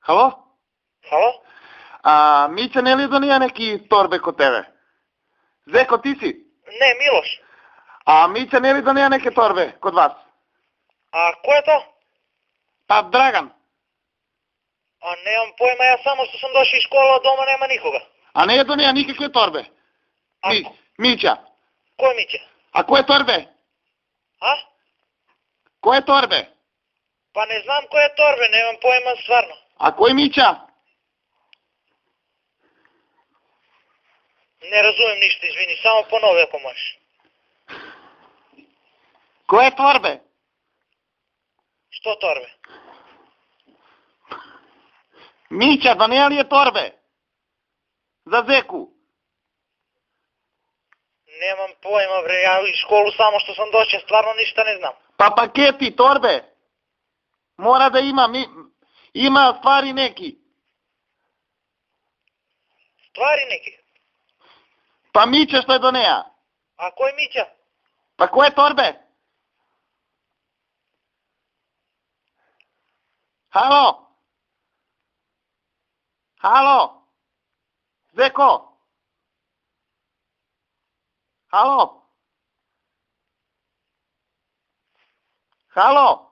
Halo? Halo? Mića ne li donija neki torbe kod tebe? Zeko, ti si? Ne, Miloš. Mića ne li donija neke torbe kod vas? A ko je to? Pa Dragan. A nemam pojma, ja samo što sam došao iz škola, a doma nema nikoga. A ne je donija nikakve torbe? Mića. Ko je Mića? A koje torbe? A? Koje torbe? Pa ne znam koje torbe, nemam pojma stvarno. A koji Mića? Ne razumem ništa, izvini, samo ponovi ako možeš. Koje torbe? Što torbe? Mića, donijeli je torbe? Za Zeku? Nemam pojma, bre, ja iz školu samo što sam došao, stvarno ništa ne znam. Pa paketi, torbe. Mora da ima, ima stvari neki. Stvari neki? Pa Mića što je donija? A ko je Mića? Pa koje torbe? Halo? Halo? Zeko? Halo? Halo?